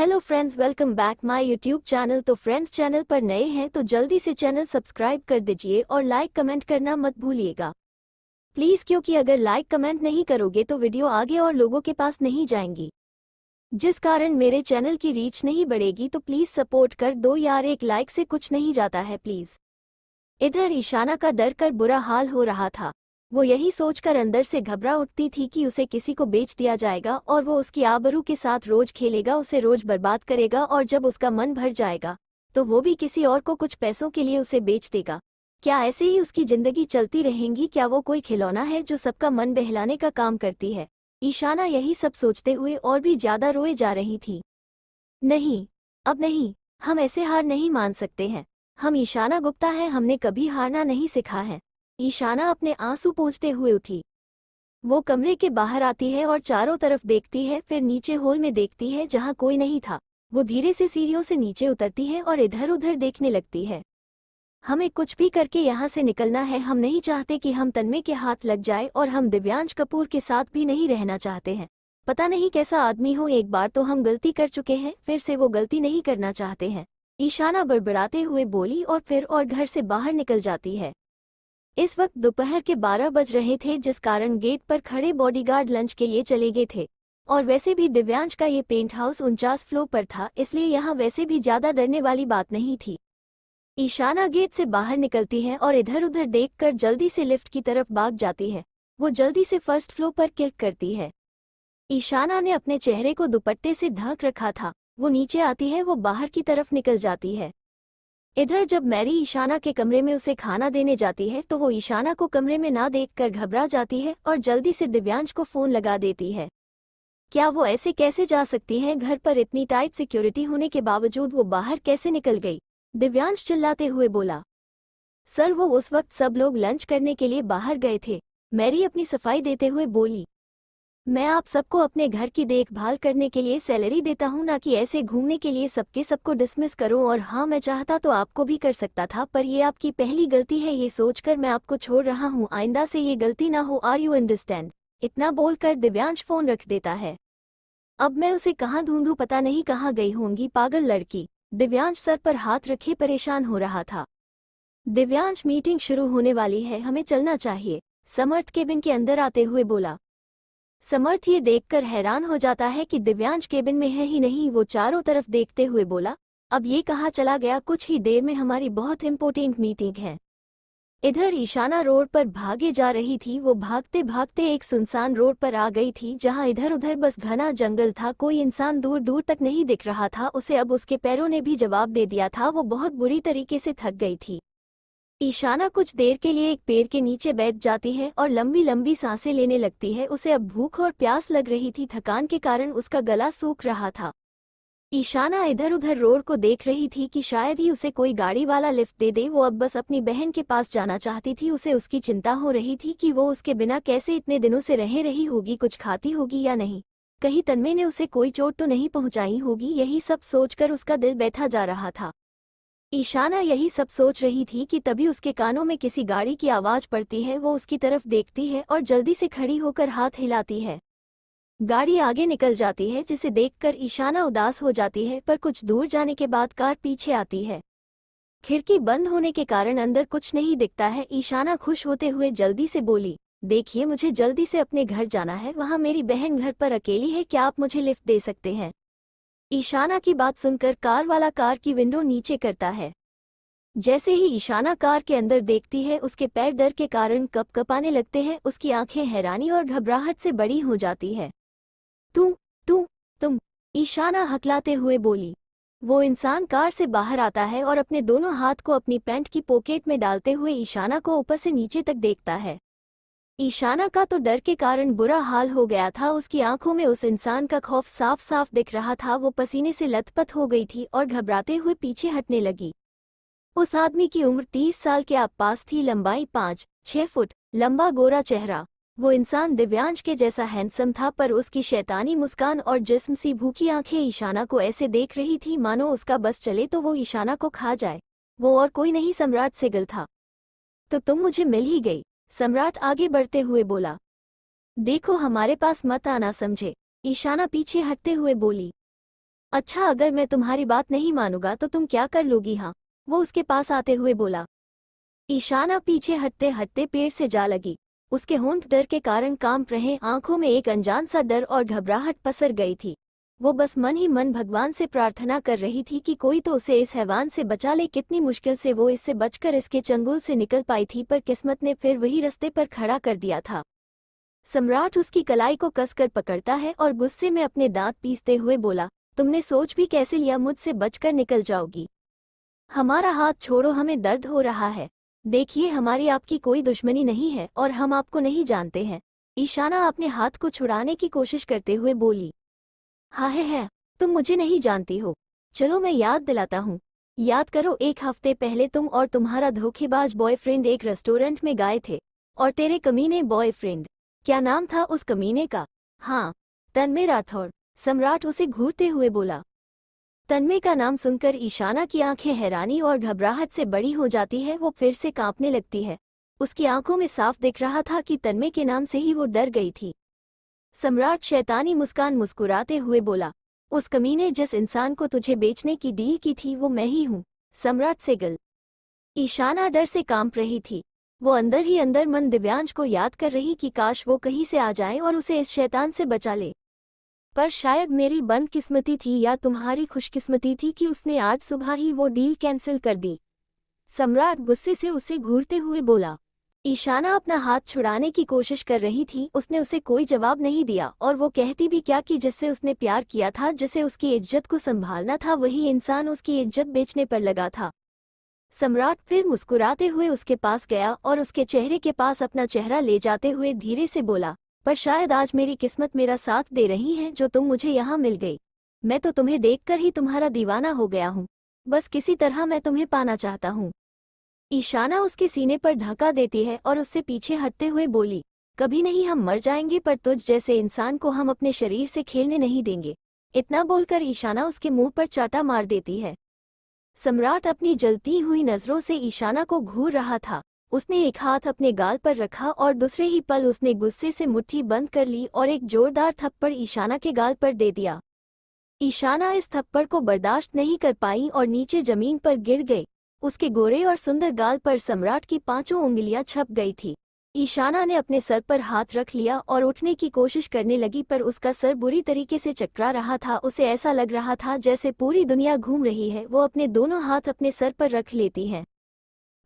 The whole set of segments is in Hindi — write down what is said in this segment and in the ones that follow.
Hello friends, welcome back my YouTube channel. तो फ्रेंड्स, चैनल पर नए हैं तो जल्दी से चैनल सब्सक्राइब कर दीजिए और लाइक कमेंट करना मत भूलिएगा प्लीज़, क्योंकि अगर लाइक कमेंट नहीं करोगे तो वीडियो आगे और लोगों के पास नहीं जाएंगी, जिस कारण मेरे चैनल की रीच नहीं बढ़ेगी। तो प्लीज़ सपोर्ट कर दो यार, एक लाइक से कुछ नहीं जाता है प्लीज़। इधर ईशाना का डर कर बुरा हाल हो रहा था। वो यही सोचकर अंदर से घबरा उठती थी कि उसे किसी को बेच दिया जाएगा और वो उसकी आबरू के साथ रोज खेलेगा, उसे रोज बर्बाद करेगा और जब उसका मन भर जाएगा तो वो भी किसी और को कुछ पैसों के लिए उसे बेच देगा। क्या ऐसे ही उसकी जिंदगी चलती रहेंगी? क्या वो कोई खिलौना है जो सबका मन बहलाने का काम करती है? ईशाना यही सब सोचते हुए और भी ज्यादा रोए जा रही थी। नहीं, अब नहीं, हम ऐसे हार नहीं मान सकते हैं। हम ईशाना गुप्ता हैं, हमने कभी हारना नहीं सीखा है। ईशाना अपने आंसू पोंछते हुए उठी। वो कमरे के बाहर आती है और चारों तरफ देखती है, फिर नीचे हॉल में देखती है जहां कोई नहीं था। वो धीरे से सीढ़ियों से नीचे उतरती है और इधर उधर देखने लगती है। हमें कुछ भी करके यहाँ से निकलना है। हम नहीं चाहते कि हम तन्मय के हाथ लग जाए और हम दिव्यांश कपूर के साथ भी नहीं रहना चाहते हैं। पता नहीं कैसा आदमी हो, एक बार तो हम गलती कर चुके हैं, फिर से वो गलती नहीं करना चाहते हैं। ईशाना बड़बड़ाते हुए बोली और फिर और घर से बाहर निकल जाती है। इस वक्त दोपहर के 12 बज रहे थे, जिस कारण गेट पर खड़े बॉडीगार्ड लंच के लिए चले गए थे। और वैसे भी दिव्यांश का ये पेंट हाउस 49 फ्लोर पर था, इसलिए यहाँ वैसे भी ज्यादा डरने वाली बात नहीं थी। ईशाना गेट से बाहर निकलती है और इधर उधर देखकर जल्दी से लिफ्ट की तरफ भाग जाती है। वो जल्दी से फर्स्ट फ्लोर पर क्लिक करती है। ईशाना ने अपने चेहरे को दुपट्टे से ढक रखा था। वो नीचे आती है, वो बाहर की तरफ निकल जाती है। इधर जब मैरी ईशाना के कमरे में उसे खाना देने जाती है तो वो ईशाना को कमरे में ना देखकर घबरा जाती है और जल्दी से दिव्यांश को फोन लगा देती है। क्या वो ऐसे कैसे जा सकती है? घर पर इतनी टाइट सिक्योरिटी होने के बावजूद वो बाहर कैसे निकल गई? दिव्यांश चिल्लाते हुए बोला। सर, वो उस वक्त सब लोग लंच करने के लिए बाहर गए थे। मैरी अपनी सफाई देते हुए बोली। मैं आप सबको अपने घर की देखभाल करने के लिए सैलरी देता हूँ, ना कि ऐसे घूमने के लिए सबको डिसमिस करो। और हाँ, मैं चाहता तो आपको भी कर सकता था, पर ये आपकी पहली गलती है। ये सोचकर मैं आपको छोड़ रहा हूँ, आइंदा से ये गलती ना हो। Are you understand? इतना बोलकर दिव्यांश फोन रख देता है। अब मैं उसे कहाँ ढूंढूं, पता नहीं कहाँ गई होंगी पागल लड़की। दिव्यांश सर पर हाथ रखे परेशान हो रहा था। दिव्यांश, मीटिंग शुरू होने वाली है, हमें चलना चाहिए, समर्थ केबिन के अंदर आते हुए बोला। समर्थ ये देखकर हैरान हो जाता है कि दिव्यांश केबिन में है ही नहीं। वो चारों तरफ देखते हुए बोला, अब ये कहाँ चला गया? कुछ ही देर में हमारी बहुत इंपॉर्टेंट मीटिंग है। इधर ईशाना रोड पर भागे जा रही थी। वो भागते भागते एक सुनसान रोड पर आ गई थी जहाँ इधर उधर बस घना जंगल था, कोई इंसान दूर दूर तक नहीं दिख रहा था उसे। अब उसके पैरों ने भी जवाब दे दिया था। वो बहुत बुरी तरीके से थक गई थी। ईशाना कुछ देर के लिए एक पेड़ के नीचे बैठ जाती है और लंबी लंबी सांसें लेने लगती है। उसे अब भूख और प्यास लग रही थी, थकान के कारण उसका गला सूख रहा था। ईशाना इधर उधर रोड को देख रही थी कि शायद ही उसे कोई गाड़ी वाला लिफ्ट दे दे। वो अब बस अपनी बहन के पास जाना चाहती थी। उसे उसकी चिंता हो रही थी कि वो उसके बिना कैसे इतने दिनों से रह रही होगी, कुछ खाती होगी या नहीं, कहीं तन्मय ने उसे कोई चोट तो नहीं पहुंचाई होगी। यही सब सोचकर उसका दिल बैठा जा रहा था। ईशाना यही सब सोच रही थी कि तभी उसके कानों में किसी गाड़ी की आवाज पड़ती है। वो उसकी तरफ देखती है और जल्दी से खड़ी होकर हाथ हिलाती है। गाड़ी आगे निकल जाती है, जिसे देखकर ईशाना उदास हो जाती है, पर कुछ दूर जाने के बाद कार पीछे आती है। खिड़की बंद होने के कारण अंदर कुछ नहीं दिखता है। ईशाना खुश होते हुए जल्दी से बोली, देखिए, मुझे जल्दी से अपने घर जाना है, वहाँ मेरी बहन घर पर अकेली है, क्या आप मुझे लिफ्ट दे सकते हैं? ईशाना की बात सुनकर कार वाला कार की विंडो नीचे करता है। जैसे ही ईशाना कार के अंदर देखती है, उसके पैर डर के कारण कँपकँपाने लगते हैं। उसकी आंखें हैरानी और घबराहट से बड़ी हो जाती है। तू तू तुम ईशाना हकलाते हुए बोली। वो इंसान कार से बाहर आता है और अपने दोनों हाथ को अपनी पैंट की पॉकेट में डालते हुए ईशाना को ऊपर से नीचे तक देखता है। ईशाना का तो डर के कारण बुरा हाल हो गया था। उसकी आंखों में उस इंसान का खौफ साफ साफ दिख रहा था। वो पसीने से लथपथ हो गई थी और घबराते हुए पीछे हटने लगी। उस आदमी की उम्र 30 साल के आसपास थी, लंबाई 5-6 फुट, लंबा गोरा चेहरा। वो इंसान दिव्यांश के जैसा हैंडसम था, पर उसकी शैतानी मुस्कान और जिस्म सी भूखी आंखें ईशाना को ऐसे देख रही थी मानो उसका बस चले तो वो ईशाना को खा जाए। वो और कोई नहीं, सम्राट सेगल था। तो तुम मुझे मिल ही गई, सम्राट आगे बढ़ते हुए बोला। देखो, हमारे पास मत आना, समझे? ईशाना पीछे हटते हुए बोली। अच्छा, अगर मैं तुम्हारी बात नहीं मानूंगा तो तुम क्या कर लोगी? हाँ, वो उसके पास आते हुए बोला। ईशाना पीछे हटते हटते पेड़ से जा लगी। उसके होंठ डर के कारण कांप रहे, आंखों में एक अनजान सा डर और घबराहट पसर गई थी। वो बस मन ही मन भगवान से प्रार्थना कर रही थी कि कोई तो उसे इस हैवान से बचा ले। कितनी मुश्किल से वो इससे बचकर इसके चंगुल से निकल पाई थी, पर किस्मत ने फिर वही रास्ते पर खड़ा कर दिया था। सम्राट उसकी कलाई को कसकर पकड़ता है और गुस्से में अपने दांत पीसते हुए बोला, तुमने सोच भी कैसे लिया मुझसे बचकर निकल जाओगी? हमारा हाथ छोड़ो, हमें दर्द हो रहा है। देखिए, हमारी आपकी कोई दुश्मनी नहीं है और हम आपको नहीं जानते हैं। ईशाना अपने हाथ को छुड़ाने की कोशिश करते हुए बोली। हाँ है, तुम मुझे नहीं जानती हो। चलो मैं याद दिलाता हूँ। याद करो, एक हफ्ते पहले तुम और तुम्हारा धोखेबाज बॉयफ्रेंड एक रेस्टोरेंट में गए थे। और तेरे कमीने बॉयफ्रेंड, क्या नाम था उस कमीने का? हाँ, तन्मय राठौड़। सम्राट उसे घूरते हुए बोला। तन्मय का नाम सुनकर ईशाना की आंखें हैरानी और घबराहट से बड़ी हो जाती है। वो फिर से कांपने लगती है। उसकी आंखों में साफ दिख रहा था कि तन्मय के नाम से ही वो डर गई थी। सम्राट शैतानी मुस्कान मुस्कुराते हुए बोला, उस कमीने जिस इंसान को तुझे बेचने की डील की थी वो मैं ही हूँ, सम्राट सेगल। ईशाना डर से कांप रही थी। वो अंदर ही अंदर मन दिव्यांश को याद कर रही कि काश वो कहीं से आ जाए और उसे इस शैतान से बचा ले। पर शायद मेरी बदकिस्मती थी या तुम्हारी खुशकिस्मती थी कि उसने आज सुबह ही वो डील कैंसिल कर दी। सम्राट गुस्से से उसे घूरते हुए बोला। ईशाना अपना हाथ छुड़ाने की कोशिश कर रही थी। उसने उसे कोई जवाब नहीं दिया और वो कहती भी क्या कि जिससे उसने प्यार किया था, जिसे उसकी इज्जत को संभालना था, वही इंसान उसकी इज्जत बेचने पर लगा था। सम्राट फिर मुस्कुराते हुए उसके पास गया और उसके चेहरे के पास अपना चेहरा ले जाते हुए धीरे से बोला, पर शायद आज मेरी किस्मत मेरा साथ दे रही है जो तुम मुझे यहाँ मिल गई। मैं तो तुम्हें देखकर ही तुम्हारा दीवाना हो गया हूँ। बस किसी तरह मैं तुम्हें पाना चाहता हूँ। ईशाना उसके सीने पर धक्का देती है और उससे पीछे हटते हुए बोली, कभी नहीं, हम मर जाएंगे पर तुझ जैसे इंसान को हम अपने शरीर से खेलने नहीं देंगे। इतना बोलकर ईशाना उसके मुंह पर चाटा मार देती है। सम्राट अपनी जलती हुई नजरों से ईशाना को घूर रहा था। उसने एक हाथ अपने गाल पर रखा और दूसरे ही पल उसने गुस्से से मुट्ठी बंद कर ली और एक जोरदार थप्पड़ ईशाना के गाल पर दे दिया। ईशाना इस थप्पड़ को बर्दाश्त नहीं कर पाई और नीचे जमीन पर गिर गई। उसके गोरे और सुंदर गाल पर सम्राट की 5 उंगलियां छप गई थी। ईशाना ने अपने सर पर हाथ रख लिया और उठने की कोशिश करने लगी, पर उसका सर बुरी तरीके से चकरा रहा था। उसे ऐसा लग रहा था जैसे पूरी दुनिया घूम रही है। वो अपने दोनों हाथ अपने सर पर रख लेती है।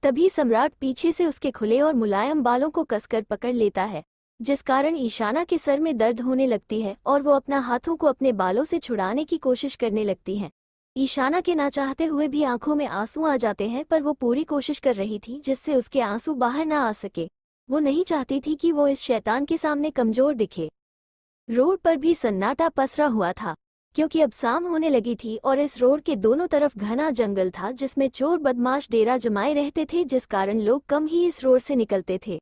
तभी सम्राट पीछे से उसके खुले और मुलायम बालों को कसकर पकड़ लेता है, जिस कारण ईशाना के सर में दर्द होने लगती है और वो अपना हाथों को अपने बालों से छुड़ाने की कोशिश करने लगती है। ईशाना के ना चाहते हुए भी आंखों में आंसू आ जाते हैं, पर वो पूरी कोशिश कर रही थी जिससे उसके आंसू बाहर ना आ सके। वो नहीं चाहती थी कि वो इस शैतान के सामने कमजोर दिखे। रोड पर भी सन्नाटा पसरा हुआ था, क्योंकि अब शाम होने लगी थी और इस रोड के दोनों तरफ घना जंगल था जिसमें चोर बदमाश डेरा जमाए रहते थे, जिस कारण लोग कम ही इस रोड से निकलते थे।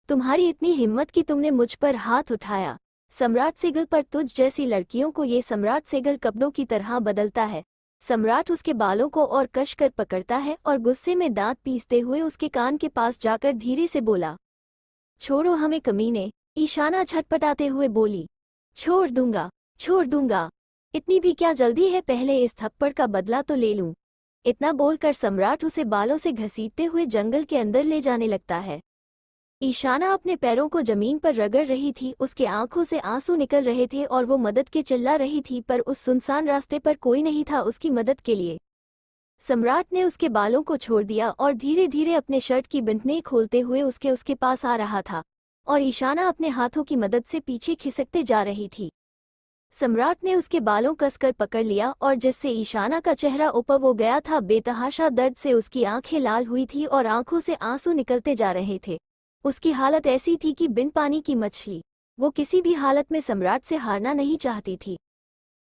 तुम्हारी इतनी हिम्मत कि तुमने मुझ पर हाथ उठाया। सम्राट सेगल पर तुझ जैसी लड़कियों को ये सम्राट सेगल कपड़ों की तरह बदलता है। सम्राट उसके बालों को और कसकर पकड़ता है और गुस्से में दांत पीसते हुए उसके कान के पास जाकर धीरे से बोला, छोड़ो हमें कमीने। ईशाना छटपटाते हुए बोली, छोड़ दूंगा, छोड़ दूंगा। इतनी भी क्या जल्दी है, पहले इस थप्पड़ का बदला तो ले लूं। इतना बोलकर सम्राट उसे बालों से घसीटते हुए जंगल के अंदर ले जाने लगता है। ईशाना अपने पैरों को जमीन पर रगड़ रही थी। उसके आंखों से आंसू निकल रहे थे और वो मदद के चिल्ला रही थी, पर उस सुनसान रास्ते पर कोई नहीं था उसकी मदद के लिए। सम्राट ने उसके बालों को छोड़ दिया और धीरे धीरे अपने शर्ट की बटनें खोलते हुए उसके पास आ रहा था और ईशाना अपने हाथों की मदद से पीछे खिसकते जा रही थी। सम्राट ने उसके बालों कसकर पकड़ लिया और जिससे ईशाना का चेहरा ऊपर हो गया था। बेतहाशा दर्द से उसकी आंखें लाल हुई थी और आंखों से आंसू निकलते जा रहे थे। उसकी हालत ऐसी थी कि बिन पानी की मछली। वो किसी भी हालत में सम्राट से हारना नहीं चाहती थी।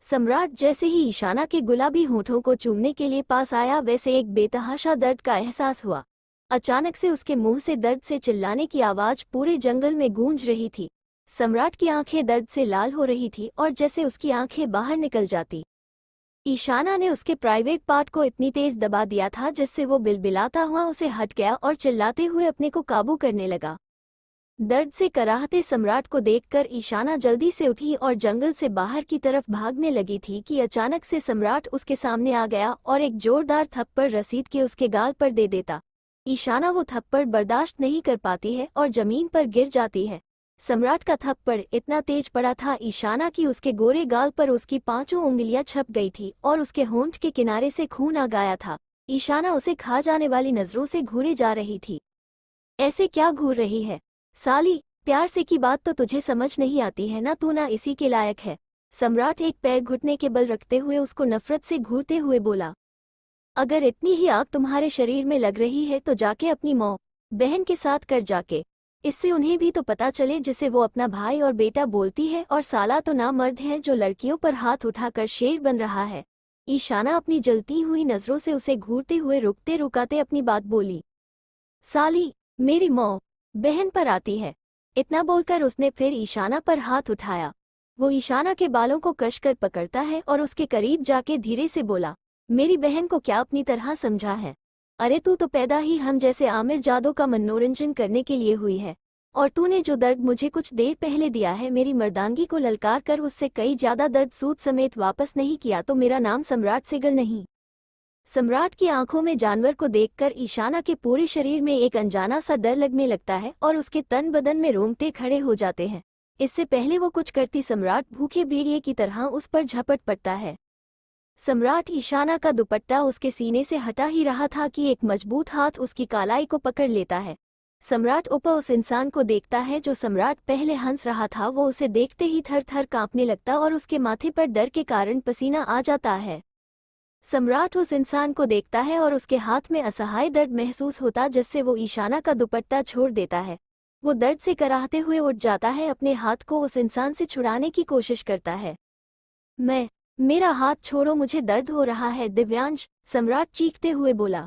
सम्राट जैसे ही ईशाना के गुलाबी होठों को चूमने के लिए पास आया, वैसे एक बेतहाशा दर्द का एहसास हुआ। अचानक से उसके मुंह से दर्द से चिल्लाने की आवाज पूरे जंगल में गूंज रही थी। सम्राट की आंखें दर्द से लाल हो रही थी और जैसे उसकी आंखें बाहर निकल जाती। ईशाना ने उसके प्राइवेट पार्ट को इतनी तेज दबा दिया था जिससे वो बिलबिलाता हुआ उसे हट गया और चिल्लाते हुए अपने को काबू करने लगा। दर्द से कराहते सम्राट को देखकर ईशाना जल्दी से उठी और जंगल से बाहर की तरफ भागने लगी थी कि अचानक से सम्राट उसके सामने आ गया और एक जोरदार थप्पड़ रसीद के उसके गाल पर दे देता। ईशाना वो थप्पड़ बर्दाश्त नहीं कर पाती है और जमीन पर गिर जाती है। सम्राट का थप्पड़ इतना तेज पड़ा था ईशाना की उसके गोरे गाल पर उसकी 5 उंगलियां छप गई थी और उसके होंठ के किनारे से खून आ गया था। ईशाना उसे खा जाने वाली नजरों से घूरे जा रही थी। ऐसे क्या घूर रही है साली, प्यार से की बात तो तुझे समझ नहीं आती है ना, तू ना इसी के लायक है। सम्राट एक पैर घुटने के बल रखते हुए उसको नफरत से घूरते हुए बोला। अगर इतनी ही आग तुम्हारे शरीर में लग रही है तो जाके अपनी माँ बहन के साथ कर जाके, इससे उन्हें भी तो पता चले जिसे वो अपना भाई और बेटा बोलती है, और साला तो ना मर्द है जो लड़कियों पर हाथ उठाकर शेर बन रहा है। ईशाना अपनी जलती हुई नजरों से उसे घूरते हुए रुकते रुकाते अपनी बात बोली। साली, मेरी माँ बहन पर आती है। इतना बोलकर उसने फिर ईशाना पर हाथ उठाया। वो ईशाना के बालों को कसकर पकड़ता है और उसके करीब जाके धीरे से बोला, मेरी बहन को क्या अपनी तरह समझा है? अरे तू तो पैदा ही हम जैसे आमिर जादों का मनोरंजन करने के लिए हुई है, और तूने जो दर्द मुझे कुछ देर पहले दिया है, मेरी मर्दांगी को ललकार कर उससे कई ज्यादा दर्द सूद समेत वापस नहीं किया तो मेरा नाम सम्राट सेगल नहीं। सम्राट की आंखों में जानवर को देखकर ईशाना के पूरे शरीर में एक अनजाना सा डर लगने लगता है और उसके तन बदन में रोंगटे खड़े हो जाते हैं। इससे पहले वो कुछ करती सम्राट भूखे भेड़िए की तरह उस पर झपट पड़ता है। सम्राट ईशाना का दुपट्टा उसके सीने से हटा ही रहा था कि एक मजबूत हाथ उसकी कालाई को पकड़ लेता है। सम्राट ऊपर उस इंसान को देखता है जो सम्राट पहले हंस रहा था। वो उसे देखते ही थर थर कांपने लगता और उसके माथे पर डर के कारण पसीना आ जाता है। सम्राट उस इंसान को देखता है और उसके हाथ में असहाय दर्द महसूस होता, जिससे वो ईशाना का दुपट्टा छोड़ देता है। वो दर्द से कराहते हुए उठ जाता है, अपने हाथ को उस इंसान से छुड़ाने की कोशिश करता है। मेरा हाथ छोड़ो, मुझे दर्द हो रहा है दिव्यांश, सम्राट चीखते हुए बोला।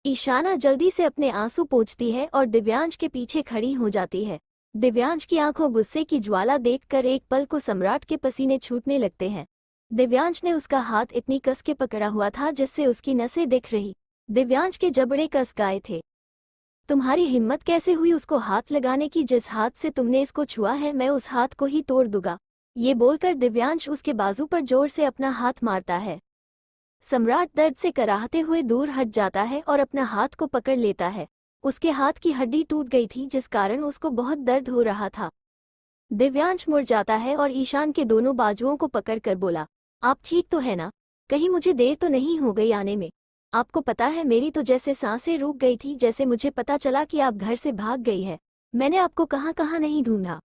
ईशाना जल्दी से अपने आंसू पोंछती है और दिव्यांश के पीछे खड़ी हो जाती है। दिव्यांश की आंखों गुस्से की ज्वाला देखकर एक पल को सम्राट के पसीने छूटने लगते हैं। दिव्यांश ने उसका हाथ इतनी कस के पकड़ा हुआ था जिससे उसकी नसें दिख रही। दिव्यांश के जबड़े कस गए थे। तुम्हारी हिम्मत कैसे हुई उसको हाथ लगाने की? जिस हाथ से तुमने इसको छुआ है मैं उस हाथ को ही तोड़ दूंगा। ये बोलकर दिव्यांश उसके बाजू पर जोर से अपना हाथ मारता है। सम्राट दर्द से कराहते हुए दूर हट जाता है और अपना हाथ को पकड़ लेता है। उसके हाथ की हड्डी टूट गई थी जिस कारण उसको बहुत दर्द हो रहा था। दिव्यांश मुड़ जाता है और ईशान के दोनों बाजुओं को पकड़कर बोला, आप ठीक तो है ना? कहीं मुझे देर तो नहीं हो गई आने में? आपको पता है मेरी तो जैसे सांसें रुक गई थी जैसे मुझे पता चला कि आप घर से भाग गई है। मैंने आपको कहाँ कहाँ नहीं ढूंढा।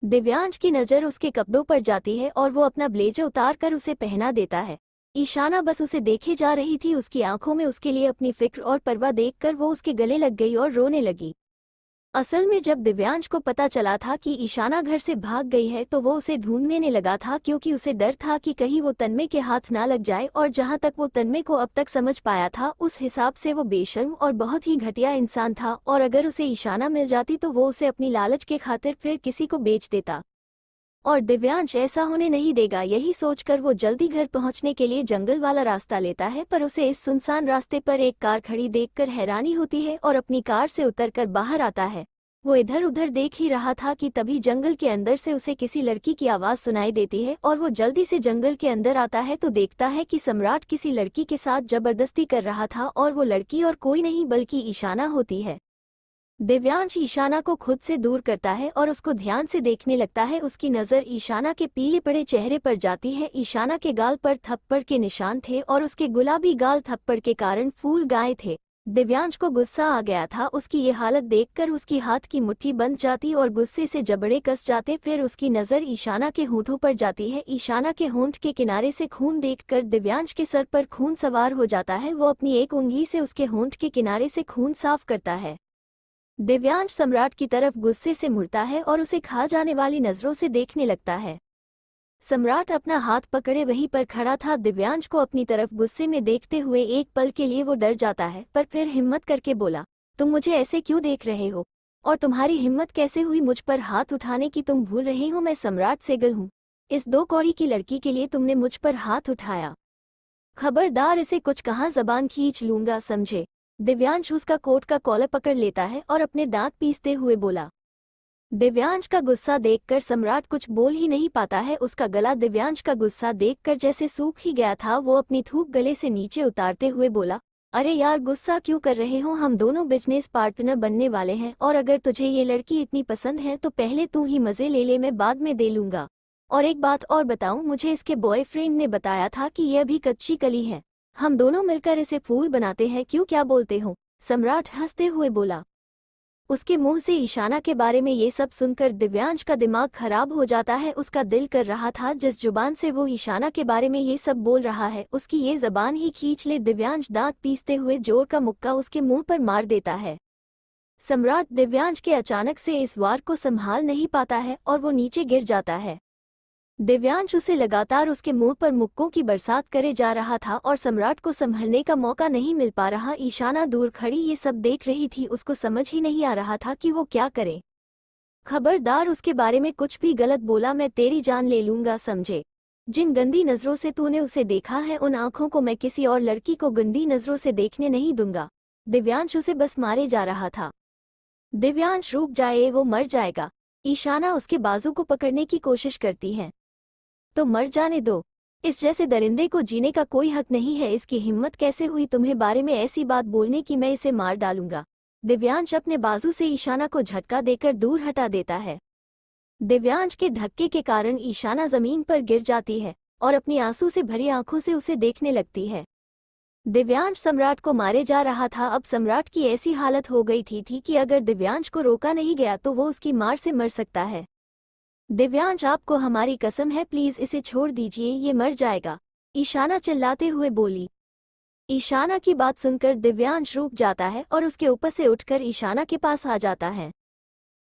दिव्यांश की नज़र उसके कपड़ों पर जाती है और वो अपना ब्लेजर उतार कर उसे पहना देता है। ईशाना बस उसे देखे जा रही थी। उसकी आंखों में उसके लिए अपनी फिक्र और परवाह देखकर वो उसके गले लग गई और रोने लगी। असल में जब दिव्यांश को पता चला था कि ईशाना घर से भाग गई है तो वो उसे ढूंढने लगा था, क्योंकि उसे डर था कि कहीं वो तन्मय के हाथ ना लग जाए। और जहां तक वो तन्मय को अब तक समझ पाया था उस हिसाब से वो बेशर्म और बहुत ही घटिया इंसान था, और अगर उसे ईशाना मिल जाती तो वो उसे अपनी लालच के खातिर फिर किसी को बेच देता। और दिव्यांश ऐसा होने नहीं देगा। यही सोचकर वो जल्दी घर पहुंचने के लिए जंगल वाला रास्ता लेता है, पर उसे इस सुनसान रास्ते पर एक कार खड़ी देखकर हैरानी होती है और अपनी कार से उतरकर बाहर आता है। वो इधर उधर देख ही रहा था कि तभी जंगल के अंदर से उसे किसी लड़की की आवाज़ सुनाई देती है, और वो जल्दी से जंगल के अंदर आता है तो देखता है कि सम्राट किसी लड़की के साथ जबरदस्ती कर रहा था, और वो लड़की और कोई नहीं बल्कि ईशाना होती है। दिव्यांश ईशाना को खुद से दूर करता है और उसको ध्यान से देखने लगता है। उसकी नज़र ईशाना के पीले पड़े चेहरे पर जाती है। ईशाना के गाल पर थप्पड़ के निशान थे और उसके गुलाबी गाल थप्पड़ के कारण फूल गए थे। दिव्यांश को गुस्सा आ गया था। उसकी ये हालत देखकर उसकी हाथ की मुट्ठी बंध जाती और गुस्से से जबड़े कस जाते। फिर उसकी नज़र ईशाना के होंठों पर जाती है। ईशाना के होंठ के किनारे से खून देखकर दिव्यांश के सर पर खून सवार हो जाता है। वो अपनी एक उंगली से उसके होंठ के किनारे से खून साफ करता है। दिव्यांश सम्राट की तरफ गुस्से से मुड़ता है और उसे खा जाने वाली नजरों से देखने लगता है। सम्राट अपना हाथ पकड़े वहीं पर खड़ा था। दिव्यांश को अपनी तरफ गुस्से में देखते हुए एक पल के लिए वो डर जाता है, पर फिर हिम्मत करके बोला, तुम मुझे ऐसे क्यों देख रहे हो? और तुम्हारी हिम्मत कैसे हुई मुझ पर हाथ उठाने की? तुम भूल रहे हो मैं सम्राट सेगल हूँ। इस 2 कौड़ी की लड़की के लिए तुमने मुझ पर हाथ उठाया। खबरदार इसे कुछ कहाँ जबान खींच लूंगा, समझे? दिव्यांश उसका कोट का कॉलर पकड़ लेता है और अपने दांत पीसते हुए बोला। दिव्यांश का गुस्सा देखकर सम्राट कुछ बोल ही नहीं पाता है। उसका गला दिव्यांश का गुस्सा देखकर जैसे सूख ही गया था। वो अपनी थूक गले से नीचे उतारते हुए बोला, अरे यार गुस्सा क्यों कर रहे हो, हम दोनों बिजनेस पार्टनर बनने वाले हैं और अगर तुझे ये लड़की इतनी पसंद है तो पहले तू ही मजे ले ले, मैं बाद में दे लूंगा। और एक बात और बताऊं, मुझे इसके बॉयफ्रेंड ने बताया था कि ये अभी कच्ची कली है, हम दोनों मिलकर इसे फूल बनाते हैं, क्यों क्या बोलते हो? सम्राट हंसते हुए बोला। उसके मुंह से ईशाना के बारे में ये सब सुनकर दिव्यांश का दिमाग खराब हो जाता है। उसका दिल कर रहा था जिस जुबान से वो ईशाना के बारे में ये सब बोल रहा है उसकी ये जबान ही खींच ले। दिव्यांश दांत पीसते हुए जोर का मुक्का उसके मुंह पर मार देता है। सम्राट दिव्यांश के अचानक से इस वार को संभाल नहीं पाता है और वो नीचे गिर जाता है। दिव्यांश उसे लगातार उसके मुंह पर मुक्कों की बरसात करे जा रहा था और सम्राट को संभलने का मौका नहीं मिल पा रहा। ईशाना दूर खड़ी ये सब देख रही थी, उसको समझ ही नहीं आ रहा था कि वो क्या करे। खबरदार उसके बारे में कुछ भी गलत बोला मैं तेरी जान ले लूंगा, समझे? जिन गंदी नजरों से तूने उसे देखा है उन आंखों को मैं किसी और लड़की को गंदी नजरों से देखने नहीं दूंगा। दिव्यांश उसे बस मारे जा रहा था। दिव्यांश रुक जाए, वो मर जाएगा। ईशाना उसके बाजू को पकड़ने की कोशिश करती है। तो मर जाने दो, इस जैसे दरिंदे को जीने का कोई हक नहीं है। इसकी हिम्मत कैसे हुई तुम्हें बारे में ऐसी बात बोलने की, मैं इसे मार डालूंगा। दिव्यांश अपने बाजू से ईशाना को झटका देकर दूर हटा देता है। दिव्यांश के धक्के के कारण ईशाना जमीन पर गिर जाती है और अपनी आंसू से भरी आंखों से उसे देखने लगती है। दिव्यांश सम्राट को मारे जा रहा था। अब सम्राट की ऐसी हालत हो गई थी कि अगर दिव्यांश को रोका नहीं गया तो वो उसकी मार से मर सकता है। दिव्यांश आपको हमारी कसम है, प्लीज इसे छोड़ दीजिए, ये मर जाएगा, ईशाना चिल्लाते हुए बोली। ईशाना की बात सुनकर दिव्यांश रुक जाता है और उसके ऊपर से उठकर ईशाना के पास आ जाता है।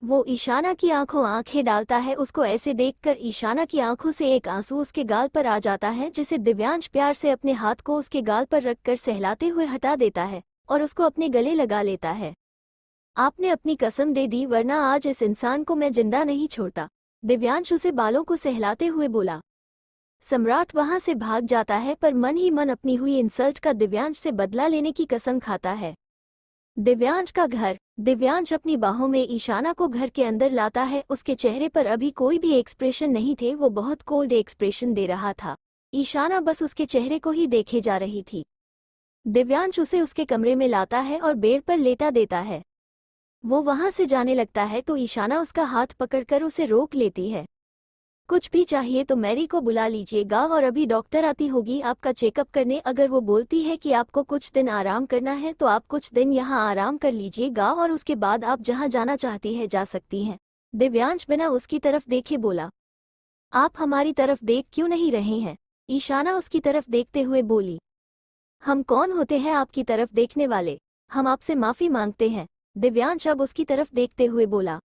वो ईशाना की आंखों आंखें डालता है। उसको ऐसे देखकर ईशाना की आंखों से एक आंसू उसके गाल पर आ जाता है, जिसे दिव्यांश प्यार से अपने हाथ को उसके गाल पर रखकर सहलाते हुए हटा देता है और उसको अपने गले लगा लेता है। आपने अपनी कसम दे दी, वरना आज इस इंसान को मैं जिंदा नहीं छोड़ता, दिव्यांश उसे बालों को सहलाते हुए बोला। सम्राट वहां से भाग जाता है पर मन ही मन अपनी हुई इंसल्ट का दिव्यांश से बदला लेने की कसम खाता है। दिव्यांश का घर। दिव्यांश अपनी बाहों में ईशाना को घर के अंदर लाता है। उसके चेहरे पर अभी कोई भी एक्सप्रेशन नहीं थे, वो बहुत कोल्ड एक्सप्रेशन दे रहा था। ईशाना बस उसके चेहरे को ही देखे जा रही थी। दिव्यांश उसे उसके कमरे में लाता है और बेड पर लेटा देता है। वो वहां से जाने लगता है तो ईशाना उसका हाथ पकड़कर उसे रोक लेती है। कुछ भी चाहिए तो मैरी को बुला लीजिएगा और अभी डॉक्टर आती होगी आपका चेकअप करने। अगर वो बोलती है कि आपको कुछ दिन आराम करना है तो आप कुछ दिन यहाँ आराम कर लीजिएगा और उसके बाद आप जहाँ जाना चाहती है जा सकती हैं। दिव्यांश बिना उसकी तरफ देखे बोला। आप हमारी तरफ देख क्यों नहीं रहे हैं? ईशाना उसकी तरफ देखते हुए बोली। हम कौन होते हैं आपकी तरफ देखने वाले? हम आपसे माफी मांगते हैं, दिव्यांश अब उसकी तरफ देखते हुए बोला।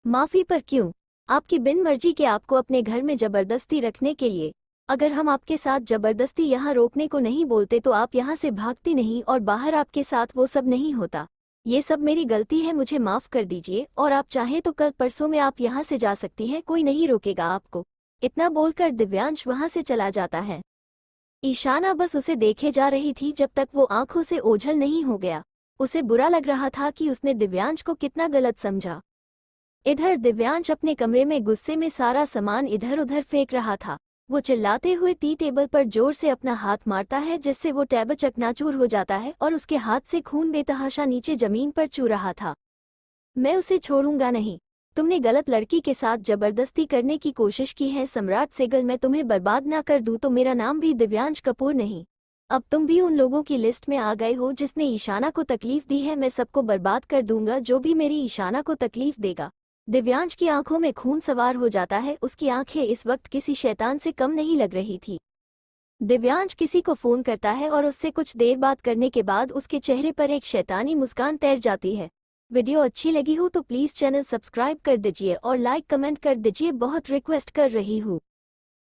माफी पर क्यों? आपकी बिन मर्जी के आपको अपने घर में जबरदस्ती रखने के लिए। अगर हम आपके साथ जबरदस्ती यहाँ रोकने को नहीं बोलते तो आप यहाँ से भागती नहीं और बाहर आपके साथ वो सब नहीं होता। ये सब मेरी गलती है, मुझे माफ कर दीजिए और आप चाहें तो कल परसों में आप यहाँ से जा सकती हैं, कोई नहीं रोकेगा आपको। इतना बोलकर दिव्यांश वहाँ से चला जाता है। ईशाना बस उसे देखे जा रही थी जब तक वो आंखों से ओझल नहीं हो गया। उसे बुरा लग रहा था कि उसने दिव्यांश को कितना गलत समझा। इधर दिव्यांश अपने कमरे में गुस्से में सारा सामान इधर उधर फेंक रहा था। वो चिल्लाते हुए टी टेबल पर जोर से अपना हाथ मारता है जिससे वो टेबल चकनाचूर हो जाता है और उसके हाथ से खून बेतहाशा नीचे जमीन पर चू रहा था। मैं उसे छोड़ूंगा नहीं। तुमने गलत लड़की के साथ जबरदस्ती करने की कोशिश की है सम्राट सेगल। मैं तुम्हें बर्बाद ना कर दूं तो मेरा नाम भी दिव्यांश कपूर नहीं। अब तुम भी उन लोगों की लिस्ट में आ गए हो जिसने ईशाना को तकलीफ दी है। मैं सबको बर्बाद कर दूंगा जो भी मेरी ईशाना को तकलीफ देगा। दिव्यांश की आंखों में खून सवार हो जाता है। उसकी आंखें इस वक्त किसी शैतान से कम नहीं लग रही थी। दिव्यांश किसी को फोन करता है और उससे कुछ देर बात करने के बाद उसके चेहरे पर एक शैतानी मुस्कान तैर जाती है। वीडियो अच्छी लगी हो तो प्लीज चैनल सब्सक्राइब कर दीजिए और लाइक कमेंट कर दीजिए, बहुत रिक्वेस्ट कर रही हूँ।